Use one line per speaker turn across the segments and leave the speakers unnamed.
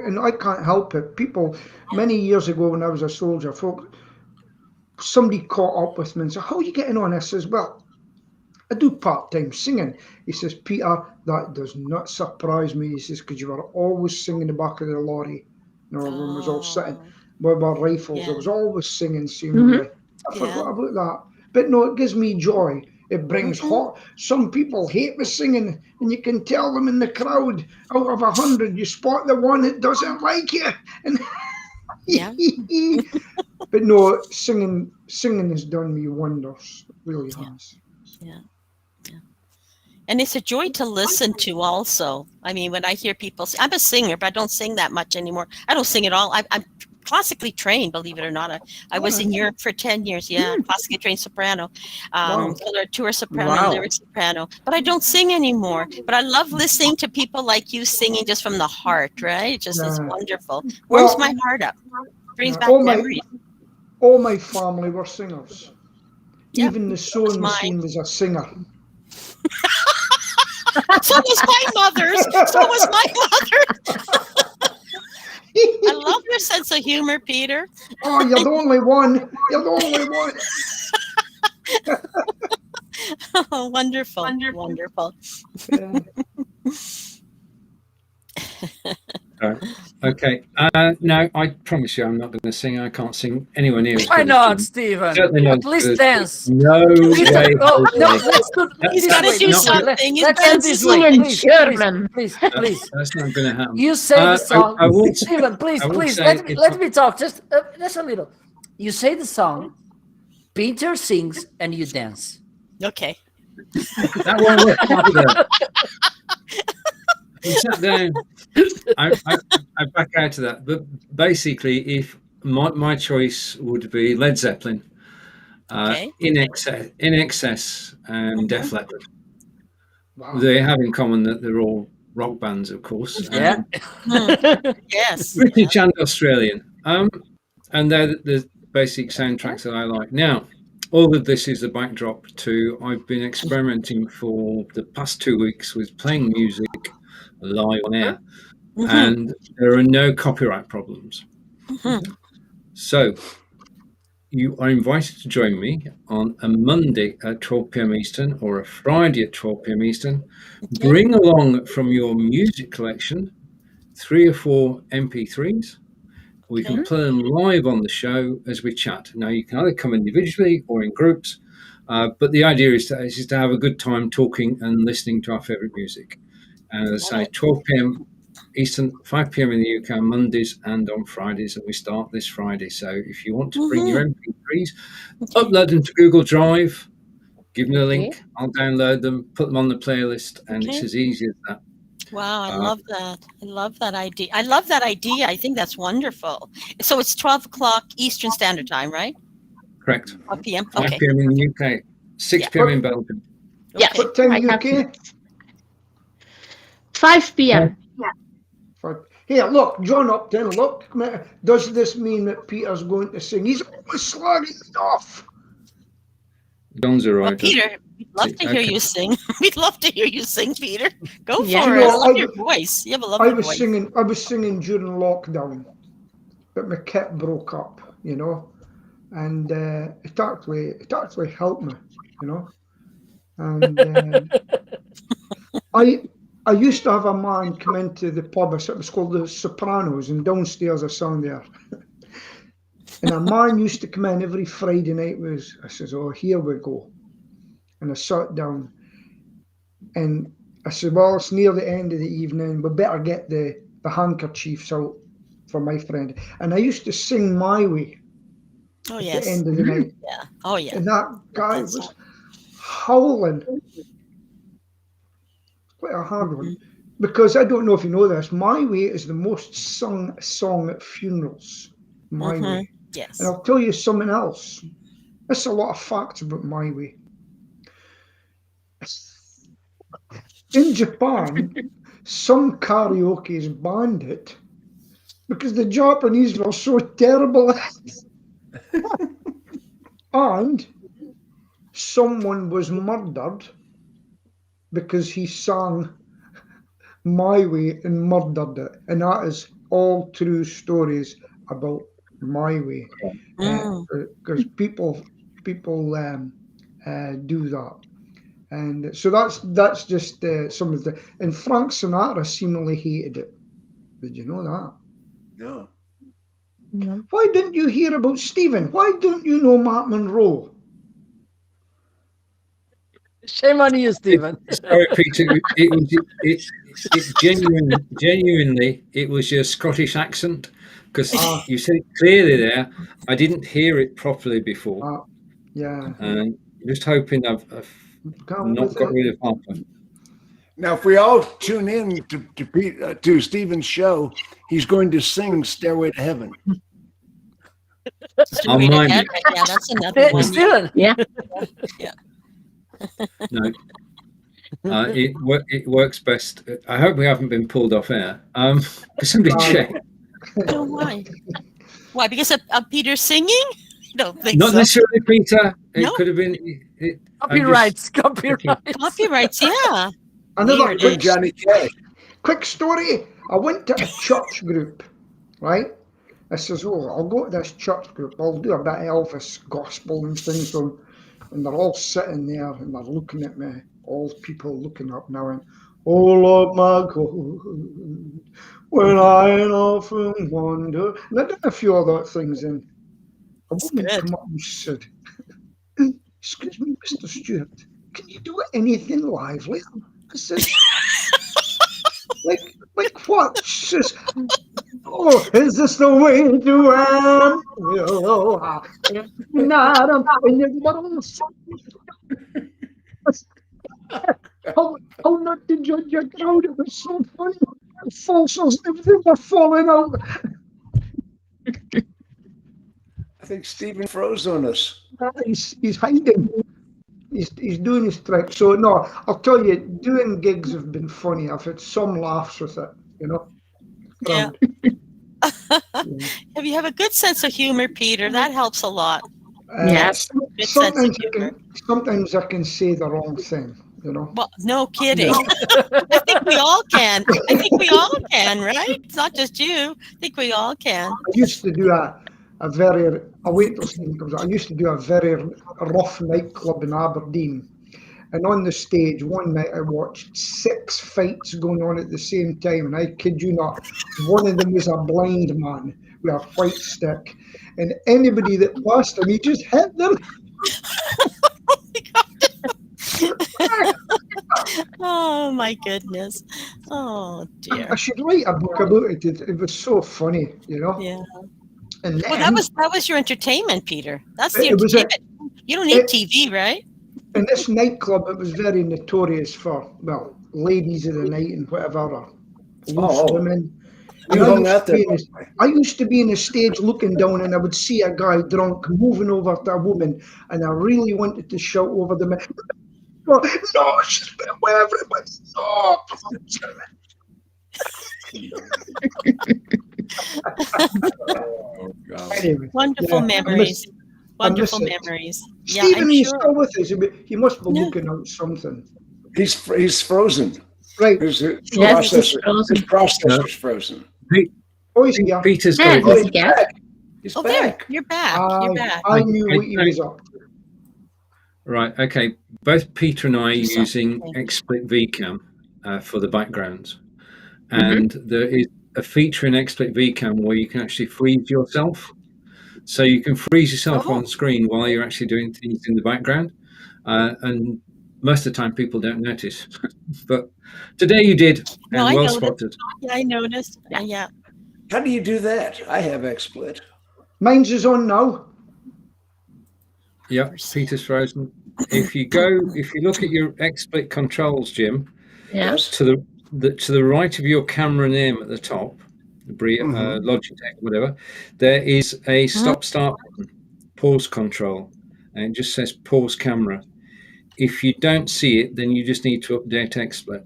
and I can't help it. People, many years ago when I was a soldier, somebody caught up with me and said, "How are you getting on?" I says, "Well, I do part-time singing." He says, "Peter, that does not surprise me." He says, "Because you were always singing the back of the lorry. You know, when we was all sitting with our rifles, I was always singing seemingly." I forgot about that. But no, it gives me joy. It brings hot. Some people hate the singing, and you can tell them in the crowd, out of 100, you spot the one that doesn't like you. And but no, singing has done me wonders. It really has.
Yeah. And it's a joy to listen to also. I mean, when I hear people sing, I'm a singer, but I don't sing that much anymore. I don't sing at all. I'm classically trained, believe it or not. I was in Europe for 10 years. Yeah, classically trained soprano, tour soprano, lyric soprano. But I don't sing anymore. But I love listening to people like you singing just from the heart, right? It just is wonderful. Warms my heart up. Brings back memories.
All my family were singers. Even the sewing machine was a singer.
So was my mother's. I love your sense of humor, Peter.
Oh, you're the only one. You're the only one.
Oh, wonderful.
Yeah.
Okay. No, I promise you I'm not going to sing. I can't sing anywhere near as
Why
good
not,
as
Stephen?
Certainly
At least dance.
No way.
No, let's do
He's got to do something.
Let's do this way.
in German.
Please.
That's not going to happen.
You say the song.
I won't,
Stephen, please,
say
let me talk. Just a little. You say the song, Peter sings, and you dance.
Okay.
That won't work. You sat down. I back out of that. But basically, if my choice would be Led Zeppelin, In Excess, and Def Leppard. Wow. They have in common that they're all rock bands, of course.
Yeah.
Yes.
British and Australian. And they're the basic soundtracks that I like. Now, all of this is the backdrop to I've been experimenting for the past 2 weeks with playing music live on air, and there are no copyright problems. So you are invited to join me on a Monday at 12 p.m. Eastern or a Friday at 12 p.m. Eastern. Bring along from your music collection 3 or 4 MP3s. We can play them live on the show as we chat. Now, you can either come individually or in groups, but the idea is to have a good time talking and listening to our favorite music. And as I say, 12 p.m. Eastern, 5 p.m. in the UK on Mondays and on Fridays, and we start this Friday. So if you want to bring your MP3s, upload them to Google Drive, give me the link, I'll download them, put them on the playlist, and it's as easy as that.
Wow, I love that. I love that idea. I think that's wonderful. So it's 12 o'clock Eastern Standard Time, right?
Correct.
5 p.m.
5 p.m. in the UK, 6 p.m. in Belgium.
Yeah.
What time UK?
5 p.m.
Here, look, John Upton, look. Does this mean that Peter's going to sing? He's always slagging it off.
John's all right.
Well, Peter, we'd love to hear you sing. We'd love to hear you sing, Peter. Go for it.
No,
I love your voice. You have a lovely voice.
I was singing during lockdown, but my kit broke up, you know, and it actually helped me, you know. And I used to have a man come into the pub. It was called the Sopranos, and downstairs I sang there. And a man used to come in every Friday night. I says, "Oh, here we go." And I sat down, and I said, "Well, it's near the end of the evening. We better get the handkerchiefs out for my friend." And I used to sing "My Way."
Oh,
at
yes.
the end of the night.
Yeah. Oh, yeah.
And that guy was howling. Quite a hard one. Because I don't know if you know this, "My Way" is the most sung song at funerals. My Way.
Yes.
And I'll tell you something else. There's a lot of facts about "My Way." In Japan, some karaoke's banned it because the Japanese were so terrible at it. And someone was murdered because he sang "My Way" and murdered it. And that is all true stories about my way, because people do that. And so that's just some of the. And Frank Sinatra seemingly hated it. Did you know that?
Yeah.
Why didn't you hear about Stephen? Why don't you know Matt Monroe?
Shame on you, Stephen.
Sorry, Peter. It genuinely, it was your Scottish accent, because you said it clearly there. I didn't hear it properly before,
Yeah.
and just hoping I've not got rid of Harper.
Now, if we all tune in to Stephen's show, he's going to sing "Stairway to Heaven."
I'll mind it.
Yeah, that's another one.
Stephen.
Yeah.
No, it works best. I hope we haven't been pulled off air. Could somebody check?
No, why? Why? Because of Peter singing? I don't think
Not
so.
necessarily Peter. It
No.
could have been.
Copyrights.
Copyrights, yeah.
Another
Weird.
quick,
Johnny Cash.
quick story. I went to a church group, right? I says, "Oh, I'll go to this church group. I'll do a bit of Elvis gospel and things." And they're all sitting there and they're looking at me. All people looking up now and, "Oh Lord, my God, when I often wonder." And I did a few other things. And a woman
good.
came up and said, "Excuse me, Mr. Stewart, can you do anything lively?" I says, like what? She says, "Oh, is this the way to end? How not to judge a crowd? It was so funny. Fossils, everything were falling out."
I think Stephen froze on us.
He's hiding. He's doing his trick. So no, I'll tell you, doing gigs have been funny. I've had some laughs with it, you know.
Yeah. If you have a good sense of humor, Peter, that helps a lot.
Yes.
Good sense of humor.
Sometimes I can say the wrong thing, you know.
Well, no kidding. I think we all can. Right? It's not just you. I think we all can.
I used to do a very. I'll wait till Stephen comes out. I used to do a very rough nightclub in Aberdeen, and on the stage one night I watched 6 fights going on at the same time, and I kid you not, one of them was a blind man with a white stick, and anybody that passed him, he just hit them.
Oh my goodness. Oh dear.
I should write a book about it. It was so funny, you know.
Yeah.
And
Well,
then,
that was your entertainment, Peter. That's the
It was a-
entertainment. You don't need TV, right?
in this nightclub, it was very notorious for, well, ladies of the night and whatever, or loose
Oh.
women.
You
And
hung out there.
I used to be in the stage looking down, and I would see a guy drunk moving over to a woman, and I really wanted to shout over the man, "No, she's been with everybody. No."
Oh, God.
Anyway,
Wonderful
yeah,
memories. Wonderful
miss it.
memories. Yeah,
Stephen,
I'm
he's
sure.
still with us. He must be
No.
looking out something.
He's frozen.
Right.
His
Yes, he's
processor's frozen.
Oh, he's here.
Peter's
Yeah,
got
he's back.
He's
Oh, there.
back.
You're back. You're back.
I knew what he was up to.
Right, okay. Both Peter and I are
Yes.
using XSplit VCam for the backgrounds. And there is a feature in XSplit VCam where you can actually freeze yourself. So you can freeze yourself on screen while you're actually doing things in the background. And most of the time people don't notice. But today you did, and
No, I
well
noticed.
spotted.
Yeah, I noticed. Yeah.
How do you do that? I have XSplit.
Mine's is on now.
Yep, Peter's frozen. If you look at your XSplit controls, Jim,
Yes.
to the right of your camera name at the top, Logitech, whatever, there is a stop-start button, pause control, and it just says pause camera. If you don't see it, then you just need to update XSplit.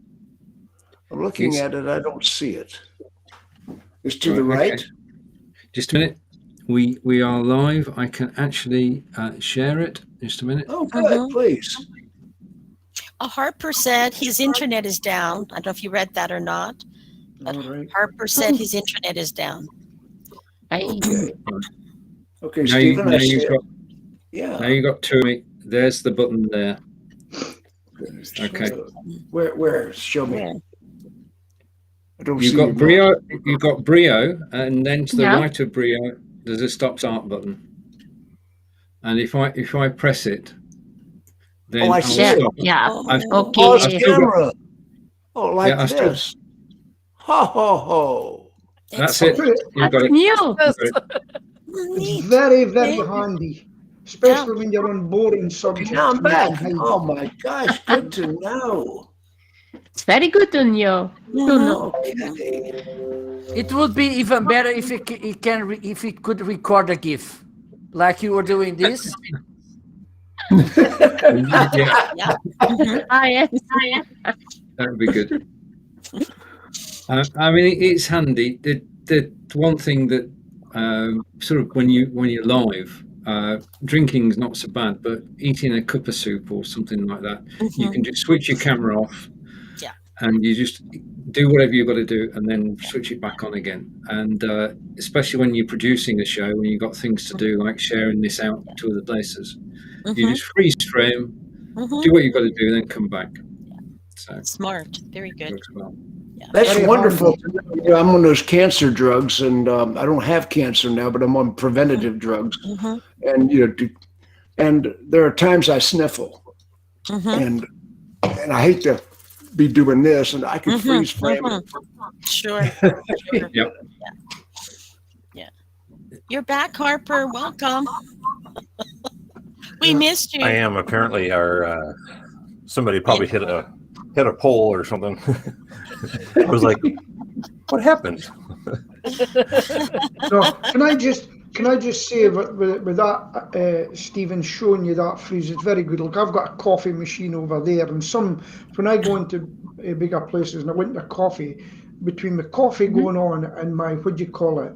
I'm looking
Yes.
at it. I don't see it. It's to the
Right,
right.
okay. Just a minute. We are live. I can actually share it. Just a minute.
Oh, good. Please.
Harper said his internet is down. I don't know if you read that or not. But
All right.
Harper said his internet is down.
Okay,
Now,
Stephen, I see
you've
it.
got
Yeah.
now you got two. There's the button there. Okay.
Where? Show me.
Where?
I don't
You've
see
got
your
Brio. You've got Brio, and then to the
Yeah.
right of Brio, there's a stop-start button. And if I press it, then
Oh, I
I'll
see
Yeah.
it.
stop.
Yeah.
I've,
Okay.
Pause
I've still got-
camera. Oh, like
Yeah, I still-
this. Ho, ho, ho.
That's
Excellent.
it. You've got it.
New.
You've got it.
It's
Neat.
very, very
Yeah.
handy, especially when you're on boring subjects.
Now I'm
and you
back.
can hide.
Oh my gosh, good to know.
It's very good to know. To know.
Okay.
It would be even better if if it could record a GIF, like you were doing this.
Yeah,
Yeah. Mhm.
Yes.
that would be good. I mean, it's handy. The one thing that sort of when you're live, drinking's not so bad, but eating a cup of soup or something like that, you
Mhm.
can just switch your camera off.
Yeah.
And you just do whatever you've got to do, and then switch it back on again. And especially when you're producing a show, when you've got things to do, like sharing this out to other places, you
Mhm.
just freeze frame,
Mhm.
do what you've got to do, then come back. So it
Smart. Very good.
works well.
That's
Very
wonderful.
handy.
You know, I'm on those cancer drugs, and I don't have cancer now, but I'm on preventative drugs.
Mhm.
And and there are times I sniffle,
Mhm.
and I hate to be doing this, and I can
Mhm.
freeze frame it.
Sure. Sure.
Yep.
Yeah. You're back, Harper. Welcome. We missed you.
I am. Apparently, our somebody probably hit a pole or something. I was like, "What happened?"
No, can I just say with that, Stephen showing you that freeze, it's very good. Look, I've got a coffee machine over there, and when I go into bigger places and I went to coffee, between the coffee going on and my, what do you call it,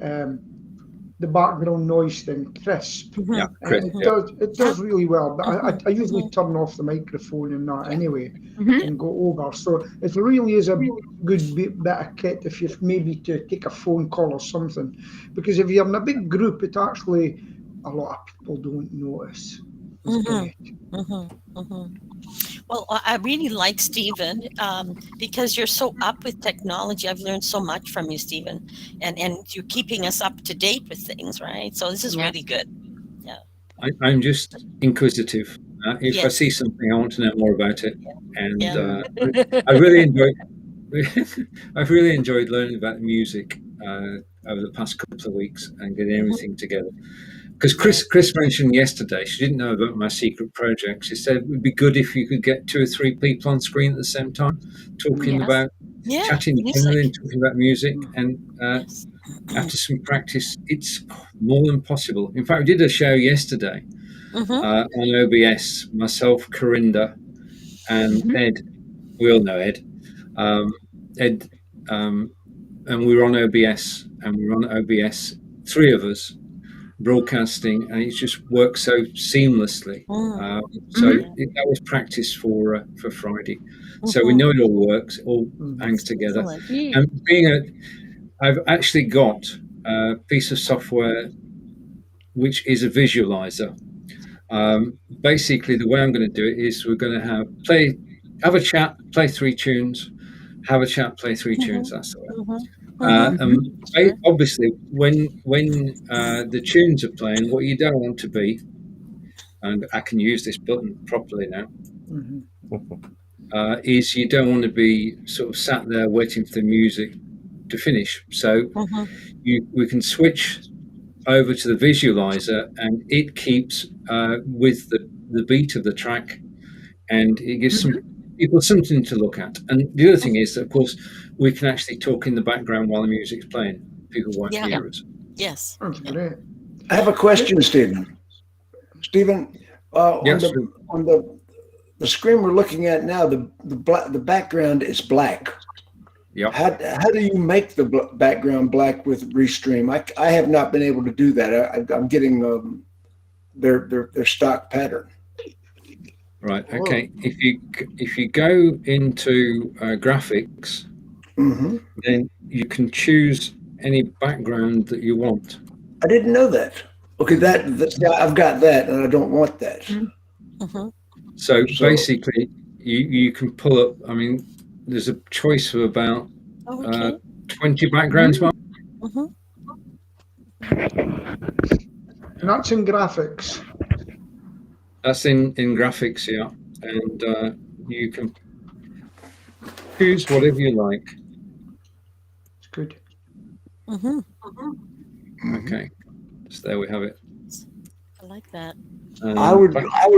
the background noise thing, crisp.
Mhm.
Yeah,
And
Chris. Yeah.
it does really well. But I usually turn off the microphone and that anyway
Mhm.
and go over. So it really is a good bit of kit if you maybe to take a phone call or something. Because if you're in a big group, it actually a lot of people don't notice. It's
Mhm.
great.
Mm-hmm, mm-hmm. Well, I really like Stephen because you're so up with technology. I've learned so much from you, Stephen, and you're keeping us up to date with things, right? So this is
Yeah.
really good.
I'm just inquisitive. If I
Yes.
see something, I want to know more about it. And
Yeah.
I really enjoyed. I've really enjoyed learning about music over the past couple of weeks and getting everything together. Because Chris mentioned yesterday, she didn't know about my secret project. She said it would be good if you could get 2 or 3 people on screen at the same time, talking
Yes.
about,
Yeah.
chatting
music.
generally and talking about music. And
Yes.
after some practice, it's more than possible. In fact, we did a show yesterday
Mm-hmm.
on OBS, myself, Corinda, and
Mhm.
Ed. We all know Ed. Ed, and we were on OBS, three of us, broadcasting, and it just works so seamlessly. That was practice for Friday. So we know it all works, it all hangs together.
Excellent.
Yeah.
And I've actually got a piece of software which is a visualizer. Basically, the way I'm going to do it is we're going to have a chat, play 3 tunes, have a chat, play 3 tunes. That's the way.
Mm-hmm.
Obviously, when the tunes are playing, what you don't want to be, and I can use this button properly now, is you don't want to be sort of sat there waiting for the music to finish. So we can switch over to the visualizer, and it keeps with the beat of the track, and it gives some people something to look at. And the other thing is that, of course, we can actually talk in the background while the music's playing. People won't hear us.
Yes.
That's great.
I have a question, Stephen. Stephen,
Yes.
on the screen we're looking at now, the background is black.
Yep.
How do you make the background black with Restream? I have not been able to do that. I'm getting their stock pattern.
Right. Okay. If you go into graphics,
Hmm.
then you can choose any background that you want.
I didn't know that. Okay, that's I've got that, and I don't want that.
So
So-
basically, you can pull up. I mean, there's a choice of about
Okay.
20 backgrounds. Mark.
Mhm.
And that's in graphics.
That's in graphics, yeah, and you can choose whatever you like.
It's good.
Mhm.
Okay, so there we have it.
I like that.
I would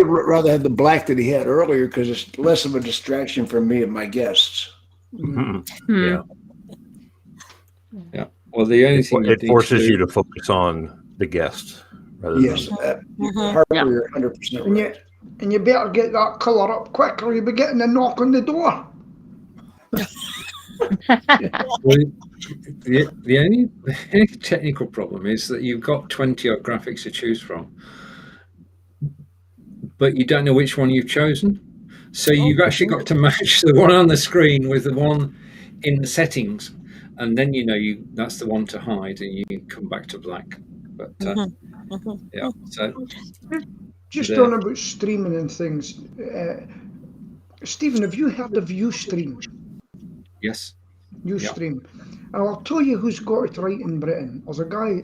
rather have the black that he had earlier because it's less of a distraction for me and my guests.
Yeah.
Yeah. Well, the only thing
It forces you to focus on the guest rather
Yes, Harper, you're 100% right.
And you better get that colour up quick or you'll be getting a knock on the door.
Well, the only technical problem is that you've got 20 odd graphics to choose from, but you don't know which one you've chosen. So you've actually got to match the one on the screen with the one in the settings, and then that's the one to hide, and you can come back to black. But yeah, so
Just
there.
on about streaming and things. Stephen, have you heard of Ustream?
Yes.
Ustream. And I'll tell you who's got it right in Britain. There's a guy,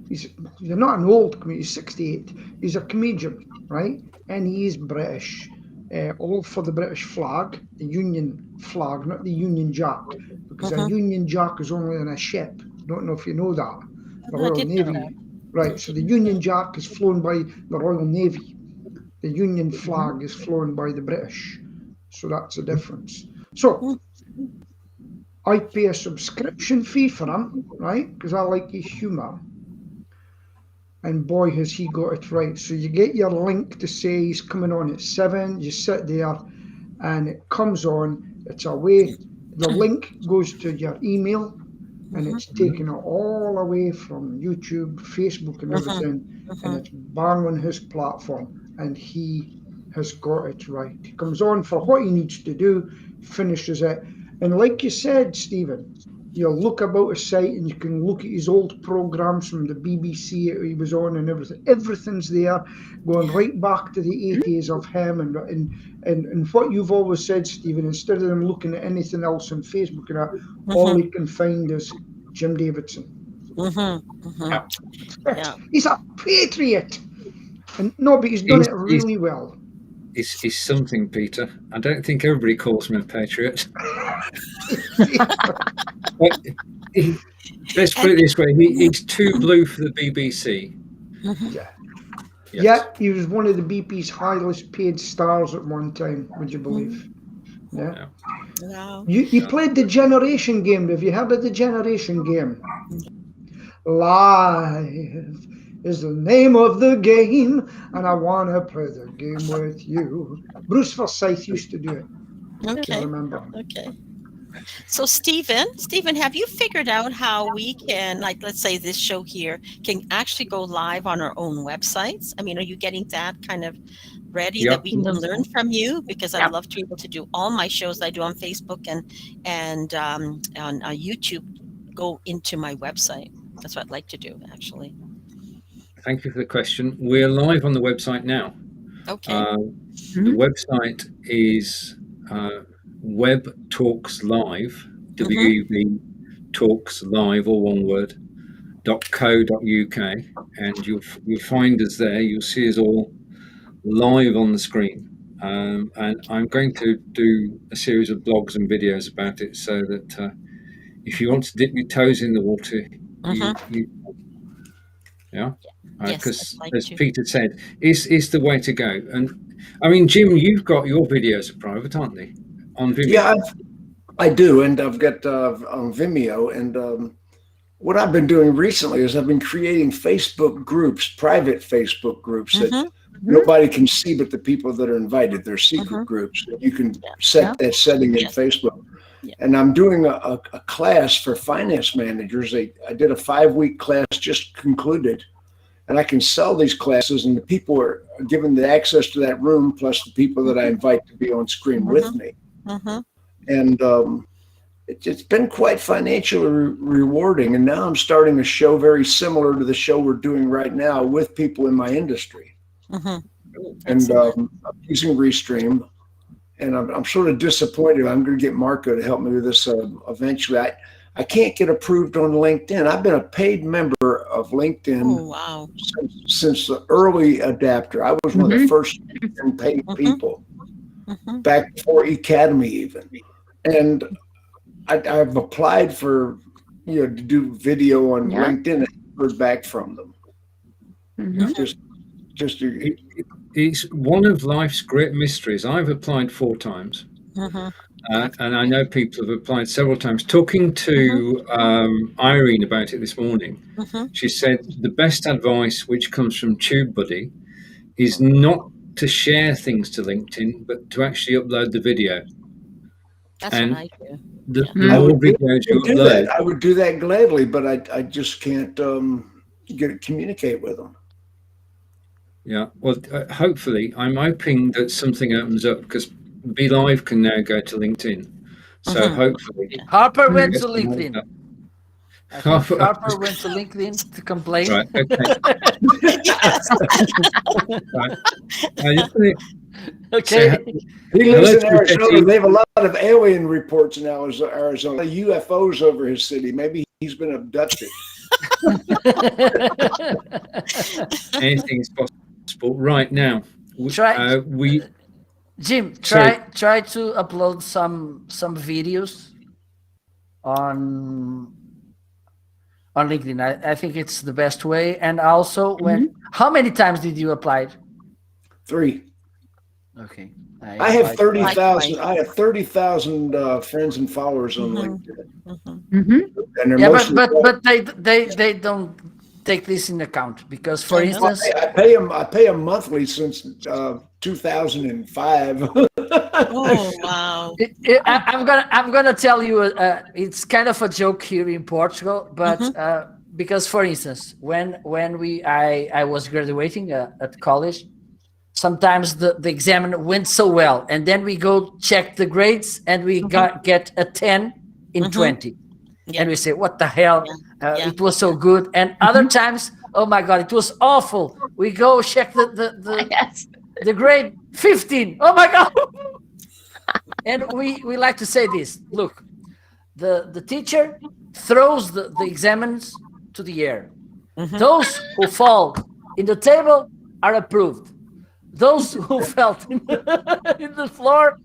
he's not an old comedian, he's 68. He's a comedian, right? And he is British. All for the British flag, the Union flag, not the Union Jack. Because a Union Jack is only on a ship. Don't know if you know that. The
No, I
Royal
didn't know
Navy.
that.
Right, so the Union Jack is flown by the Royal Navy. The Union flag is flown by the British. So that's the difference. So I pay a subscription fee for him, right? Because I like his humour. And boy, has he got it right. So you get your link to say he's coming on at 7. You sit there and it comes on. It's away. The link goes to your email and it's taken it all away from YouTube, Facebook and everything. And it's bang on his platform. And he has got it right. He comes on for what he needs to do, finishes it. And like you said, Stephen, you'll look about his site and you can look at his old programs from the BBC he was on and everything. Everything's there, going right back to the 80s of him. And what you've always said, Stephen, instead of them looking at anything else on Facebook and that, all they can find is Jim Davidson.
Yeah.
He's a patriot. And no, but he's done it really well.
It's something, Peter. I don't think everybody calls me a patriot. Let's put it this way: he's too blue for the BBC.
Yeah.
Yes.
Yeah, he was one of the BP's highest paid stars at one time, would you believe? Yeah.
Wow.
You played the Generation game. Have you heard of the Generation game? Live is the name of the game, and I want to play the game with you. Bruce Forsyth used to do it.
Okay.
I remember.
Okay. So Stephen, have you figured out how we can, like, let's say this show here can actually go live on our own websites? I mean, are you getting that kind of ready that we can learn from you? Because I'd love to be able to do all my shows I do on Facebook and on YouTube go into my website. That's what I'd like to do, actually.
Thank you for the question. We're live on the website now.
Okay.
The website is Web Talks Live, WB Talks Live, all one word, .co.uk, and you'll find us there. You'll see us all live on the screen. And I'm going to do a series of blogs and videos about it so that if you want to dip your toes in the water, because as Peter said, it's the way to go. And I mean, Jim, you've got your videos are private, aren't they? On Vimeo.
Yeah, I do, and I've got on Vimeo. And what I've been doing recently is I've been creating Facebook groups, private Facebook groups that nobody can see but the people that are invited. They're secret groups. You can set that setting in Facebook. Yeah. And I'm doing a class for finance managers. I did a 5-week class, just concluded. And I can sell these classes, and the people are given the access to that room, plus the people that I invite to be on screen with me. And it's been quite financially rewarding. And now I'm starting a show very similar to the show we're doing right now with people in my industry. And I'm using Restream. And I'm sort of disappointed. I'm going to get Marco to help me with this eventually. I can't get approved on LinkedIn. I've been a paid member of LinkedIn since the early adapter. I was one of the first paid people back before Academy even. And I've applied for, to do video on LinkedIn and heard back from them.
It's one of life's great mysteries. I've applied 4 times. And I know people have applied several times. Talking to Irene about it this morning, she said the best advice, which comes from TubeBuddy, is not to share things to LinkedIn, but to actually upload the video.
That's what I do.
The more videos you upload,
I would do that gladly, but I just can't communicate with them.
Yeah, well, hopefully, I'm hoping that something opens up because Be Live can now go to LinkedIn. So hopefully,
Harper went to LinkedIn. Harper went to LinkedIn to complain.
Right. Okay.
Okay.
He lives in Arizona. They have a lot of alien reports now in Arizona. UFOs over his city. Maybe he's been abducted.
Anything is possible. Right now,
Jim, try to upload some videos on LinkedIn. I think it's the best way. And also, how many times did you apply?
3.
Okay.
I have 30,000. I have 30,000 friends and followers on LinkedIn. And
but they don't take this in account because, for instance,
I pay them monthly since 2005.
Oh wow!
I'm gonna tell you, it's kind of a joke here in Portugal, but because, for instance, when I was graduating at college, sometimes the exam went so well, and then we go check the grades, and we get a 10 in 20. And we say, what the hell? It was so good. And other times, oh my God, it was awful. We go check the grade 15. Oh my God. And we like to say this. Look, the teacher throws the examiners to the air. Those who fall in the table are approved. Those who fell in the floor,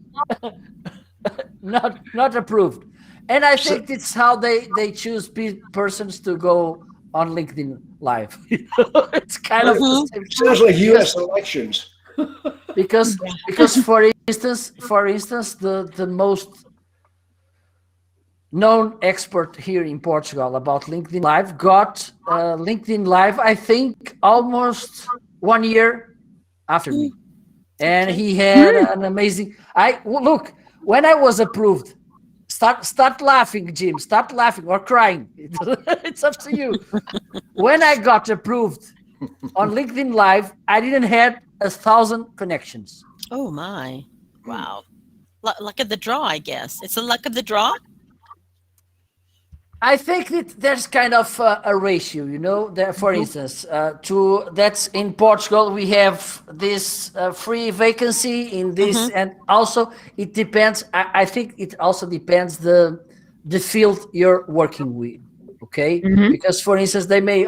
not approved. And I think it's how they choose persons to go on LinkedIn Live. It's kind of
sounds like U.S. elections.
because for instance, the most known expert here in Portugal about LinkedIn Live got LinkedIn Live, I think, almost 1 year after me, and he had an amazing. Look, when I was approved. Start laughing, Jim. Start laughing or crying. It's up to you. When I got approved on LinkedIn Live, I didn't have 1,000 connections.
Oh my! Wow! Luck of the draw, I guess. It's the luck of the draw.
I think that there's kind of a ratio, for instance, that's in Portugal, we have this free vacancy in this, and also it depends. I think it also depends the field you're working with, okay? Because, for instance, they may,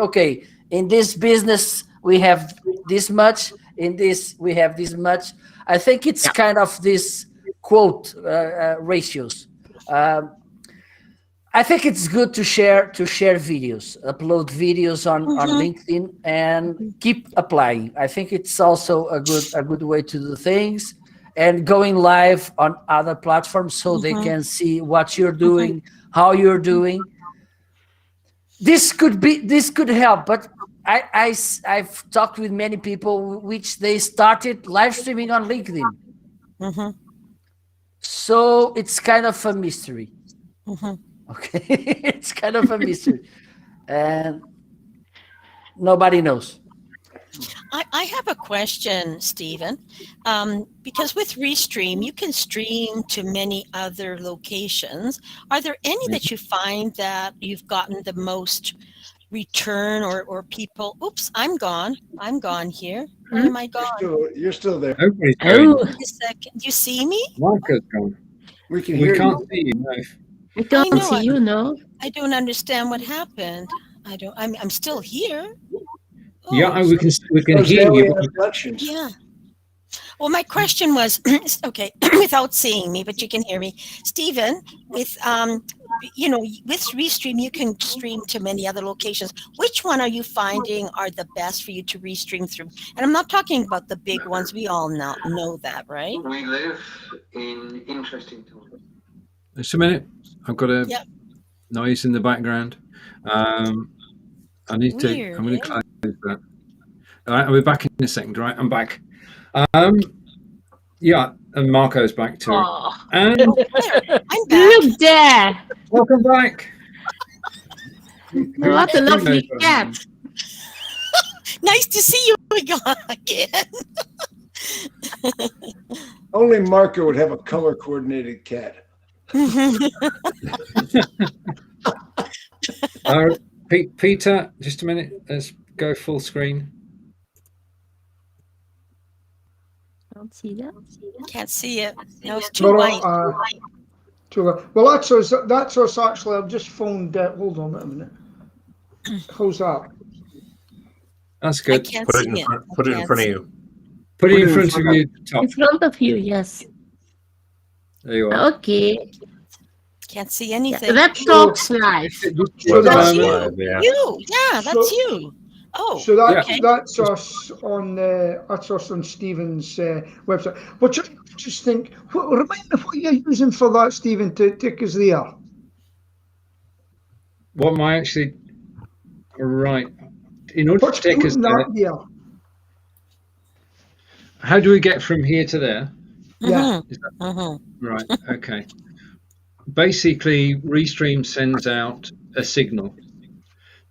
in this business, we have this much, in this, we have this much. I think it's kind of this quote ratios. I think it's good to share videos, upload videos on LinkedIn, and keep applying. I think it's also a good way to do things, and going live on other platforms so they can see what you're doing, how you're doing. This could help, but I've talked with many people which they started live streaming on LinkedIn. So it's kind of a mystery. Okay, it's kind of a mystery, and nobody knows.
I have a question, Steven, because with Restream, you can stream to many other locations. Are there any that you find that you've gotten the most return or people? Oops, I'm gone here. Why am I gone?
You're still there.
Everybody's going.
Oh,
Wait a second. Do you see me?
Marco's gone.
We can
We
hear
can't
you.
see you. No.
we can't
know
see
it.
you, no?
I don't understand what happened. I'm still here.
Yeah,
Oh,
we can
Those
hear you.
alien abductions.
yeah. Well, my question was, okay, without seeing me, but you can hear me, Steven. With with Restream, you can stream to many other locations. Which one are you finding are the best for you to restream through? And I'm not talking about the big ones. We all know that, right?
We live in interesting times.
Just a minute. I've got a
Yep.
noise in the background. I need to.
Weird,
I'm going
eh?
to close that. All right, I'll be back in a second. Right, I'm back. Yeah, and Marco's back too.
Oh,
And
I'm back.
look there.
welcome back.
What a lovely cat.
Nice to see you again.
Only Marco would have a color coordinated cat.
Peter, just a minute. Let's go full screen.
Don't see that.
Can't see it. No, it's too
No,
white.
well, that's us actually. I've just phoned. Hold on a minute. How's that?
That's
I
good.
can't
Put it
see
in
it.
front. Put it in front of you.
Put it in front of you. Top.
In front of you, yes.
There you are.
Okay.
Can't see anything.
That talks live.
So
that's you.
Yeah.
You, yeah, that's
So-
you. Oh,
So
okay.
that's us on Stephen's website. But just think, remind me what you're using for that, Stephen, to take us there.
What am I actually? Right. In order
What's
to take us
putting
there,
that there?
how do we get from here to there?
Yeah.
Mhm.
Right. Okay. Basically, Restream sends out a signal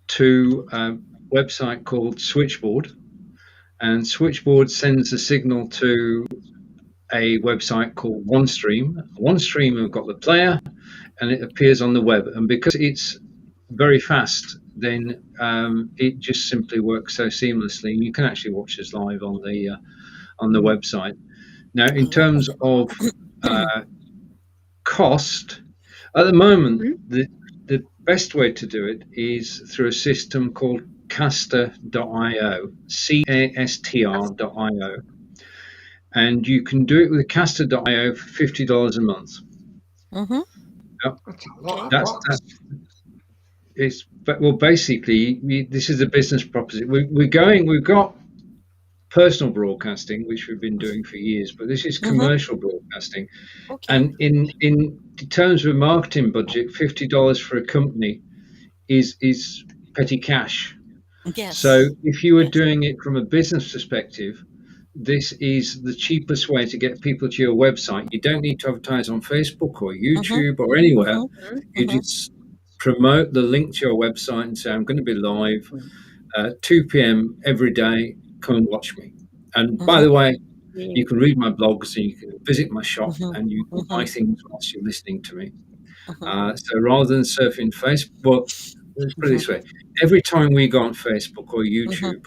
to a website called Switchboard, and Switchboard sends a signal to a website called OneStream. OneStream have got the player, and it appears on the web. And because it's very fast, then it just simply works so seamlessly. You can actually watch us live on the website. Now, in terms of cost, at the moment, the best way to do it is through a system called Caster.io, CASTR.io. And you can do it with Caster.io for $50 a month.
Mhm.
That's a lot.
Well, basically, this is a business proposition. We've got personal broadcasting, which we've been doing for years, but this is commercial broadcasting.
Okay.
And in terms of a marketing budget, $50 for a company is petty cash.
Yes.
So if you were doing it from a business perspective, this is the cheapest way to get people to your website. You don't need to advertise on Facebook or YouTube or anywhere. You just promote the link to your website and say, I'm going to be live 2 p.m. every day. Come and watch me. And by the way, you can read my blogs and you can visit my shop and you can buy things whilst you're listening to me. So rather than surfing Facebook, let's put it this way. Every time we go on Facebook or YouTube,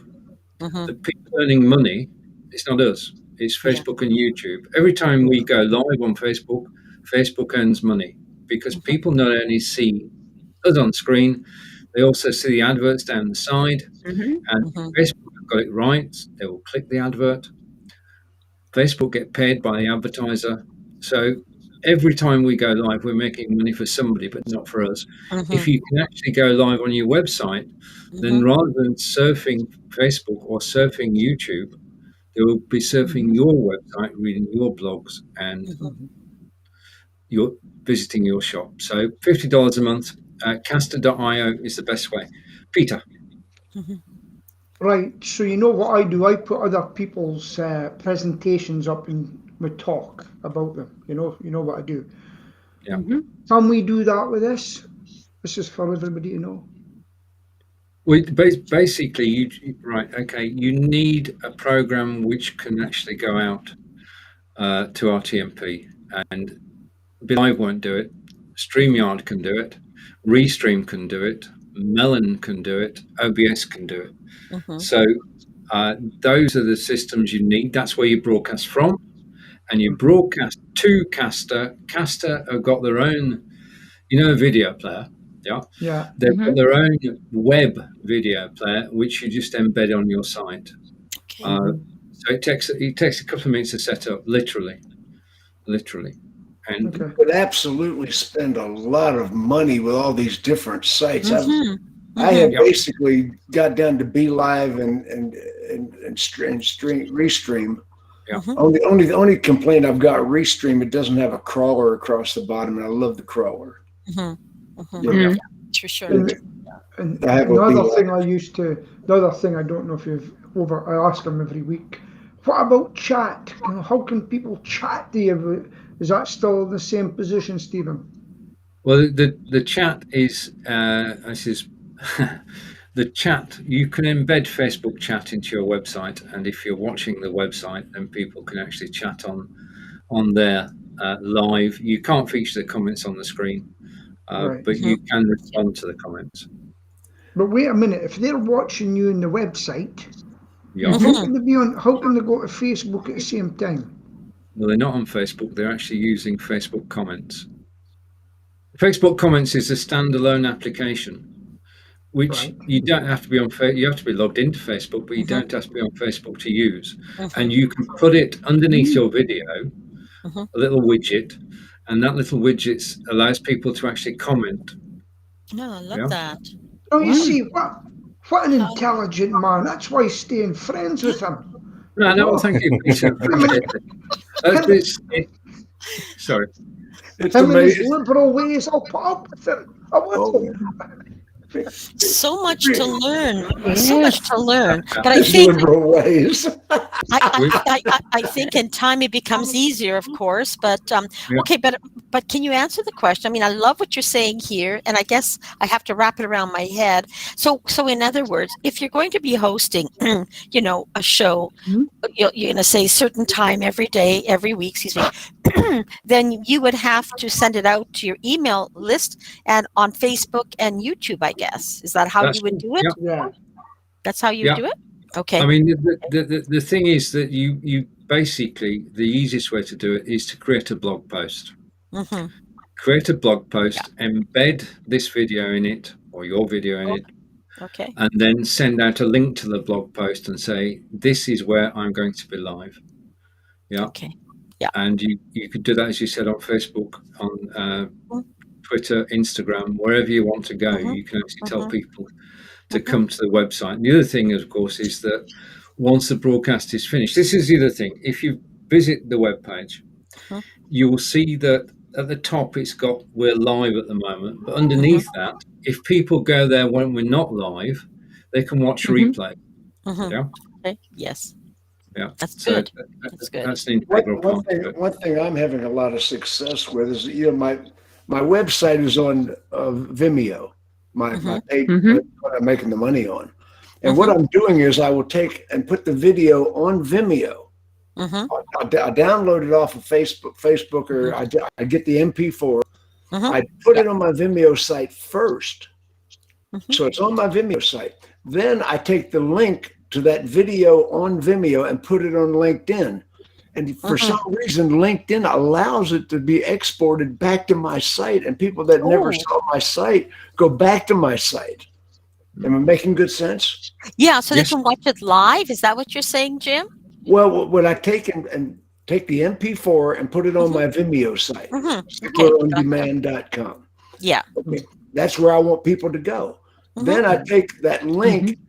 the people earning money, it's not us. It's Facebook and YouTube. Every time we go live on Facebook, Facebook earns money because people not only see us on screen, they also see the adverts down the side. And Facebook have got it right. They will click the advert. Facebook get paid by the advertiser. So every time we go live, we're making money for somebody, but not for us. If you can actually go live on your website, then rather than surfing Facebook or surfing YouTube, they will be surfing your website, reading your blogs, and you're visiting your shop. So $50 a month. Caster.io is the best way. Peter.
Right. So you know what I do? I put other people's presentations up and we talk about them. You know what I do.
Yeah.
Can we do that with this? This is for everybody to know.
Well, basically, right? Okay, you need a program which can actually go out to RTMP, and BeLive won't do it. StreamYard can do it. Restream can do it. Melon can do it. OBS can do it. So those are the systems you need. That's where you broadcast from, and you broadcast to Caster. Caster have got their own, video player.
Yeah.
They've got their own web video player, which you just embed on your site.
Okay.
So it takes a couple of minutes to set up, literally. And
Okay.
You could absolutely spend a lot of money with all these different sites. I have basically got down to BeLive and Restream.
Yeah.
The only complaint I've got Restream, it doesn't have a crawler across the bottom, and I love the crawler.
Yeah.
For sure.
And
I have a
another
BeLive.
thing I don't know if I ask them every week. What about chat? How can people chat to you? Is that still in the same position, Stephen?
Well, the chat is the chat. You can embed Facebook chat into your website, and if you're watching the website, then people can actually chat on there live. You can't feature the comments on the screen,
Right.
but you can respond to the comments.
But wait a minute, if they're watching you on the website,
Yeah.
how can they go to Facebook at the same time?
Well, they're not on Facebook. They're actually using Facebook comments. Facebook comments is a standalone application, which
Right.
you don't have to be on. You have to be logged into Facebook, but you don't have to be on Facebook to use. And you can put it underneath your video, a little widget, and that little widget allows people to actually comment.
No, I love that.
Oh, you see, what an intelligent man. That's why he's staying friends with him.
No, thank you, Peter. Sorry.
It's
Him and his
amazing.
liberal ways, I'll put up with him. I will.
So much to learn. So much to learn. But I
His
think
liberal ways.
I think in time it becomes easier, of course. But okay, but can you answer the question? I mean, I love what you're saying here, and I guess I have to wrap it around my head. So in other words, if you're going to be hosting, a show, you're going to say certain time every day, every week, then you would have to send it out to your email list and on Facebook and YouTube, I guess. Is that how you would do it?
Yeah.
That's how you would do it? Okay.
I mean, the thing is that you basically, the easiest way to do it is to create a blog post. Create a blog post, embed this video in it or your video in it.
Okay.
And then send out a link to the blog post and say, this is where I'm going to be live. Yeah.
Okay. Yeah.
And you could do that, as you said, on Facebook, on Twitter, Instagram, wherever you want to go. You can actually tell people to come to the website. And the other thing, of course, is that once the broadcast is finished, this is the other thing. If you visit the webpage, you will see that at the top it's got we're live at the moment, but underneath that, if people go there when we're not live, they can watch replay. Yeah.
Okay. Yes.
Yeah.
That's good.
That's good. That's an integral part of it.
One thing I'm having a lot of success with is, my website is on Vimeo, my page, what I'm making the money on. And what I'm doing is I will take and put the video on Vimeo. I download it off of Facebook, or I get the MP4. I put it on my Vimeo site first. So it's on my Vimeo site. Then I take the link to that video on Vimeo and put it on LinkedIn. And for some reason, LinkedIn allows it to be exported back to my site, and people that never saw my site go back to my site. Am I making good sense?
Yeah, so they can watch it live. Is that what you're saying, Jim?
Well, when I take and take the MP4 and put it on my Vimeo site, SecurOnDemand.com.
Yeah.
Okay. That's where I want people to go. Then I take that link,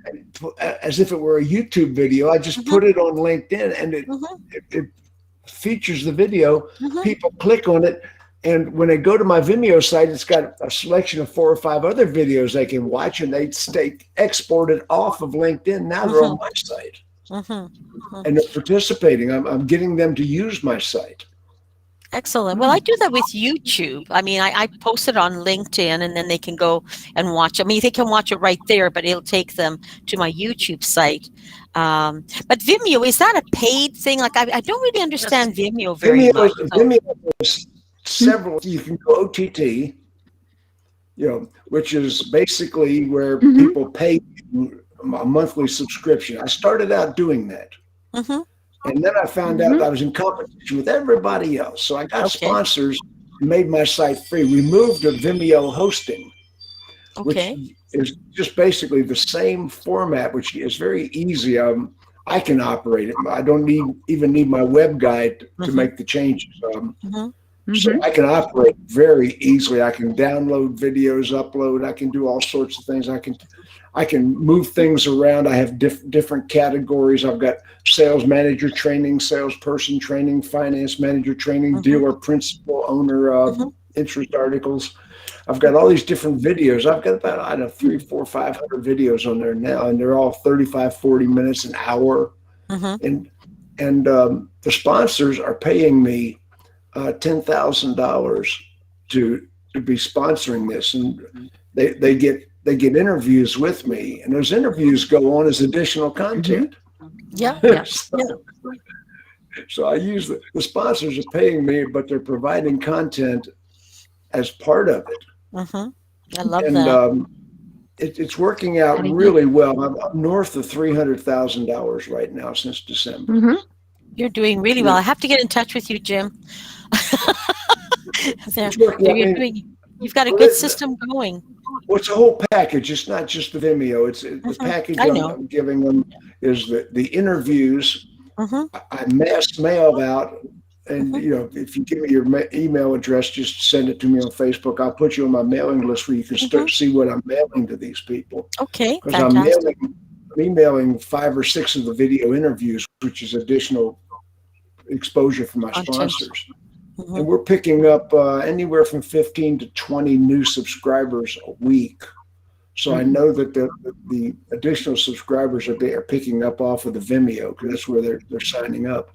as if it were a YouTube video. I just put it on LinkedIn, and it features the video. People click on it, and when they go to my Vimeo site, it's got a selection of 4 or 5 other videos they can watch, and they stay exported off of LinkedIn. Now they're on my site, and they're participating. I'm getting them to use my site.
Excellent. Well, I do that with YouTube. I mean, I post it on LinkedIn and then they can go and watch. I mean, they can watch it right there, but it'll take them to my YouTube site. But Vimeo, is that a paid thing? Like, I don't really understand Vimeo very much. So.
Vimeo is several. You can go OTT, which is basically where people pay you a monthly subscription. I started out doing that. And then I found out I was in competition with everybody else. So I got sponsors, made my site free, removed the Vimeo hosting, which is just basically the same format, which is very easy. I can operate it. I don't even need my web guy to make the changes. So I can operate very easily. I can download videos, upload. I can do all sorts of things. I can move things around. I have different categories. I've got sales manager training, salesperson training, finance manager training, dealer, principal, owner, interest articles. I've got all these different videos. I've got about, 300, 400, 500 videos on there now, and they're all 35, 40 minutes, an hour. And the sponsors are paying me $10,000 to be sponsoring this, and they get interviews with me, and those interviews go on as additional content. So I use the sponsors are paying me, but they're providing content as part of it.
I love that.
It's working out really well. I'm north of $300,000 right now since December.
You're doing really well. I have to get in touch with you, Jim. You've got a good system going.
Well, it's a whole package. It's not just the Vimeo. It's the package I'm giving them is the interviews. I mass mail out, and if you give me your email address, just send it to me on Facebook. I'll put you on my mailing list where you can start to see what I'm mailing to these people.
Okay,
because I'm emailing 5 or 6 of the video interviews, which is additional exposure for my sponsors. And we're picking up anywhere from 15 to 20 new subscribers a week. So I know that the additional subscribers are picking up off of the Vimeo, because that's where they're signing up.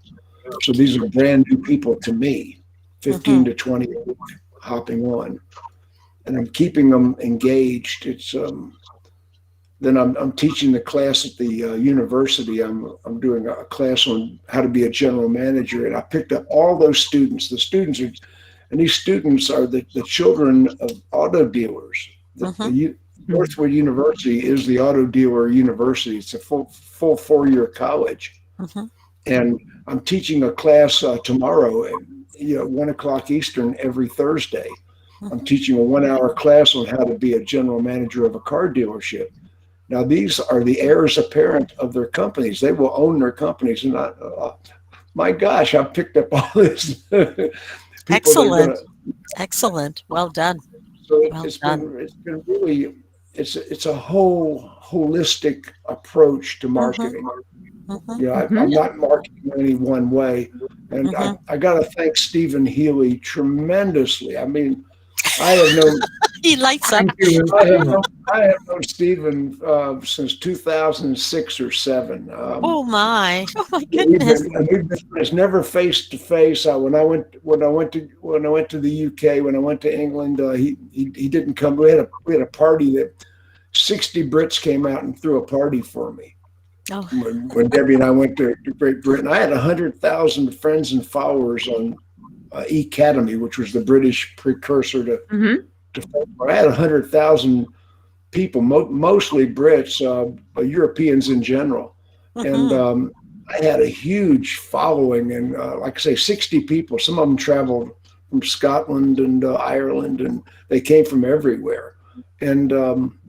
So these are brand new people to me, 15 to 20 a week hopping on, and I'm keeping them engaged. It's then I'm teaching the class at the university. I'm doing a class on how to be a general manager, and I picked up all those students. The students are, and these students are the children of auto dealers. Northwood University is the auto dealer university. It's a full 4-year college, and I'm teaching a class tomorrow at 1:00 Eastern every Thursday. I'm teaching a 1-hour class on how to be a general manager of a car dealership. Now, these are the heirs apparent of their companies. They will own their companies. And my gosh, I picked up all this.
Excellent. Excellent. Well done.
So it's been really, it's a whole holistic approach to marketing. I'm not marketing any one way. And I got to thank Steven Healey tremendously. I mean, I have known
he lights up.
I have known Steven since 2006 or 7.
Oh my goodness!
It's never face to face. When I went to the UK, when I went to England, he didn't come. We had a party that 60 Brits came out and threw a party for me.
Oh.
When Debbie and I went to Great Britain, I had 100,000 friends and followers on Academy, which was the British precursor to Facebook. I had 100,000 people, mostly Brits, Europeans in general. And I had a huge following, and like I say, 60 people. Some of them traveled from Scotland and Ireland, and they came from everywhere. And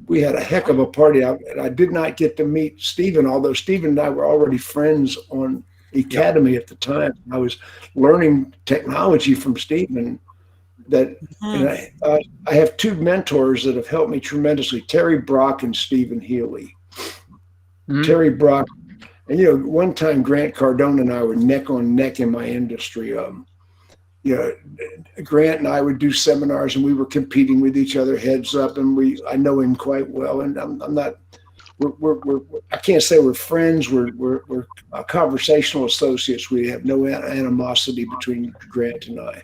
we had a heck of a party. I did not get to meet Steven, although Steven and I were already friends on Academy at the time. I was learning technology from Steven. And I have 2 mentors that have helped me tremendously: Terry Brock and Steven Healey. Terry Brock, and one time Grant Cardone and I were neck on neck in my industry. Grant and I would do seminars, and we were competing with each other heads up. And I know him quite well, and I'm not. I can't say we're friends. We're conversational associates. We have no animosity between Grant and I.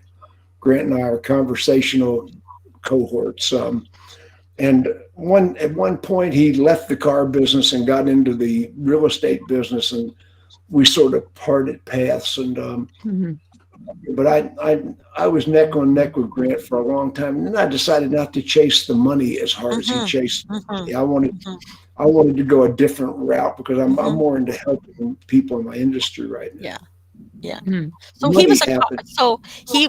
Grant and I are conversational cohorts. And at one point, he left the car business and got into the real estate business, and we sort of parted paths. And but I was neck on neck with Grant for a long time, and then I decided not to chase the money as hard as he chased the money. I wanted to go a different route because I'm more into helping people in my industry right now.
Yeah. So he was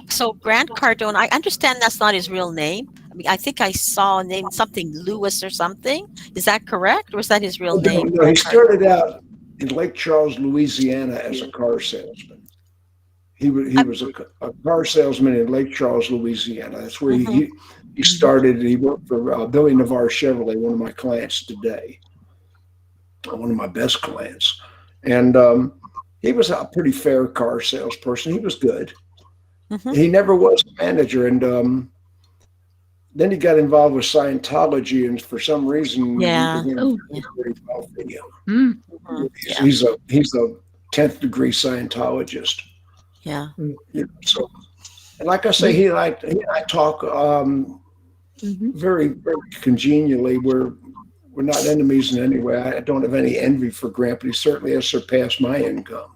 so Grant Cardone. I understand that's not his real name. I mean, I think I saw a name, something Lewis or something. Is that correct, or is that his real name?
No, he started out in Lake Charles, Louisiana, as a car salesman. He was a car salesman in Lake Charles, Louisiana. That's where he started. He worked for Billy Navarre Chevrolet, one of my clients today, one of my best clients, and he was a pretty fair car salesperson. He was good. He never was a manager, and then he got involved with Scientology, and for some reason, he's a 10th degree Scientologist.
Yeah.
So, and like I say, he and I talk very, very congenially. We're not enemies in any way. I don't have any envy for Grant, but he certainly has surpassed my income.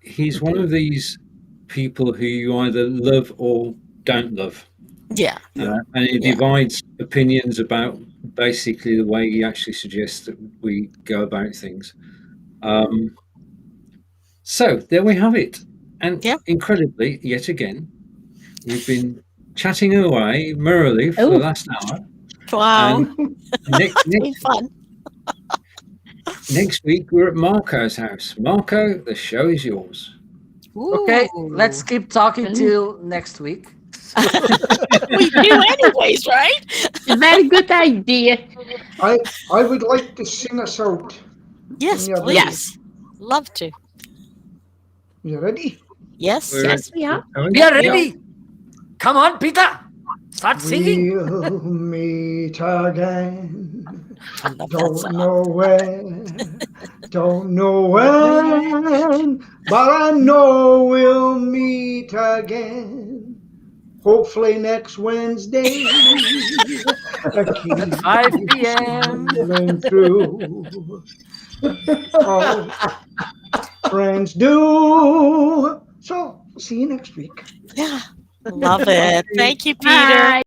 He's one of these people who you either love or don't love.
Yeah.
And he divides opinions about basically the way he actually suggests that we go about things. So there we have it. And incredibly, yet again, we've been chatting away merrily for the last hour.
Wow.
Next
fun.
Next week, we're at Marco's house. Marco, the show is yours.
Ooh.
Okay, let's keep talking till next week.
We do anyways, right?
Very good idea.
I would like to sing us out.
Yes, please. Yes. Love to.
You ready?
Yes.
Yes, we are.
We are ready. Come on, Peter. Start singing.
We'll meet again.
I love that
Don't
song.
know when, but I know we'll meet again. Hopefully next Wednesday.
5 p.m.
Through. Oh, friends do. So see you next week.
Yeah. Love it. Thank you, Peter.
Bye.